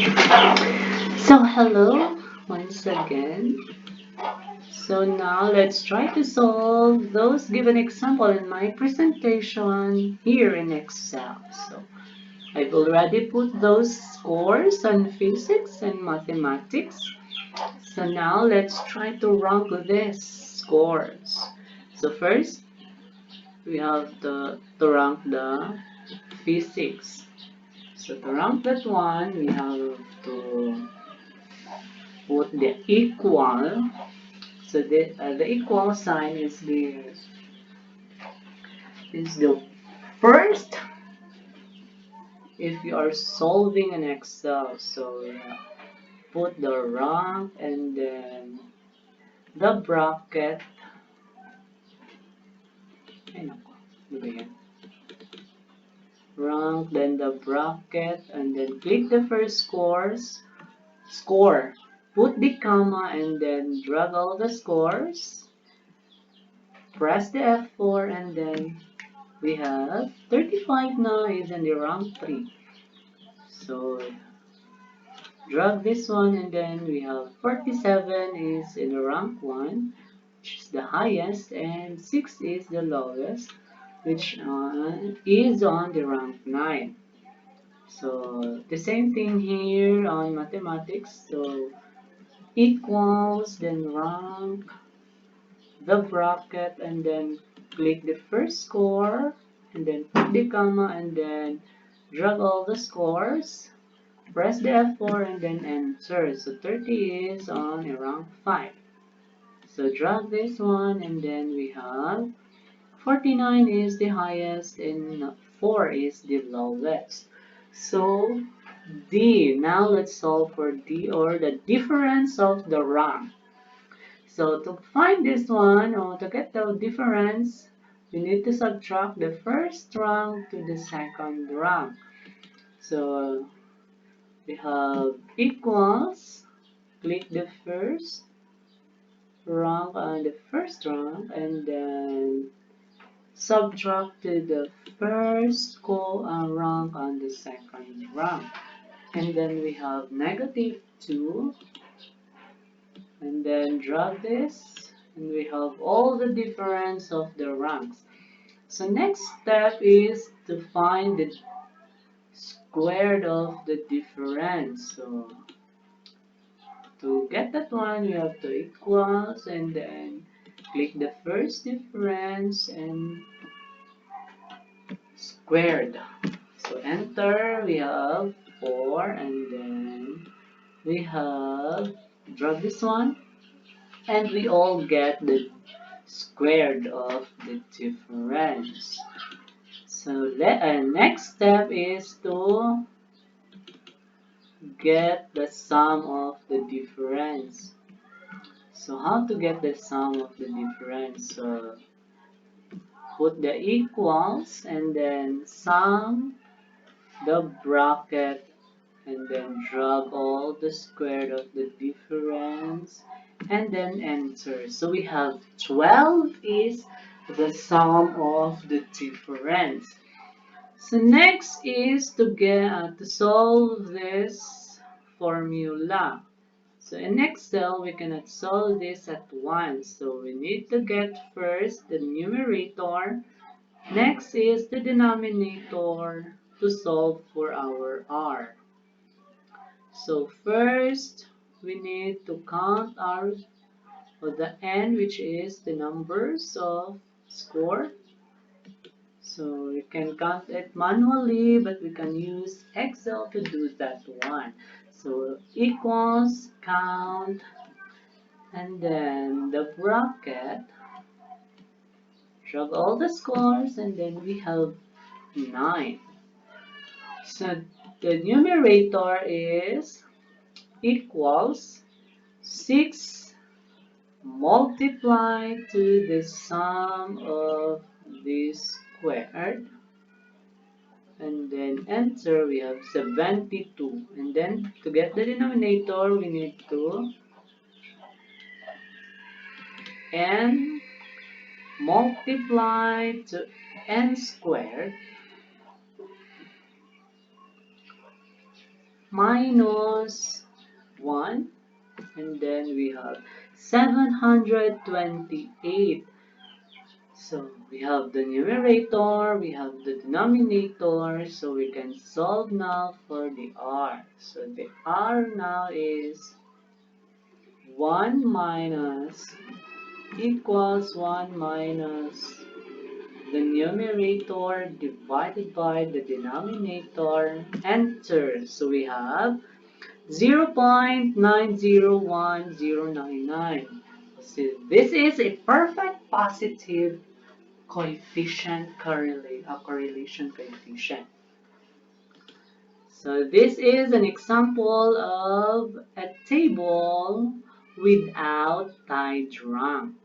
So hello once again. So now let's try to solve those given example in my presentation here in Excel. So I've already put those scores on physics and mathematics. So now let's try to rank these scores. So first we have to rank the physics. So to rank that one, we have to put the equal. So the equal sign is the first if you are solving an Excel. So put the rank and then the bracket. Ay nako, ano ba yan? Rank, then the bracket, and then click the first score. Put the comma and then drag all the scores. Press the F4 and then we have 35 now is in the rank 3. So drag this one and then we have 47 is in the rank 1, which is the highest, and 6 is the lowest, which is on the rank 9. So the same thing here on mathematics. So equals, then rank, the bracket, and then click the first score, and then put the comma, and then drag all the scores. Press the F4 and then enter. So 30 is on a rank 5. So drag this one and then we have 49 is the highest and 4 is the lowest. So D. Now let's solve for D, or the difference of the rank. So to find this one, or to get the difference, we need to subtract the first rank to the second rank. So we have equals, click the first rank on the first rank, and then subtract to the first rank on the second rank. And then we have negative 2, and then drag this, and we have all the difference of the ranks. So next step is to find the squared of the difference. So to get that one, we have to equals and then click the first difference and squared. So enter, we have 4 and then we have drag this one and we all get the squared of the difference. So next step is to get the sum of the difference. So how to get the sum of the difference? So put the equals and then sum the bracket and then drag all the square of the difference and then enter. So we have 12 is the sum of the difference. So next is to solve this formula. So in Excel, we cannot solve this at once. So we need to get first the numerator. Next is the denominator to solve for our R. So first, we need to count the n, which is the numbers of score. So we can count it manually, but we can use Excel to do that one. So equals, count, and then the bracket, drag all the scores, and then we have 9. So the numerator is equals 6 multiplied to the sum of this squared, and then enter, we have 72. And then to get the denominator, we need to n multiplied to n squared minus 1, and then we have 728. So we have the numerator, we have the denominator, so we can solve now for the r. So the r now is 1 minus equals 1 minus the numerator divided by the denominator. Enter. So we have 0.901099. So this is a perfect positive coefficient correlation coefficient. So this is an example of a table without tied rank.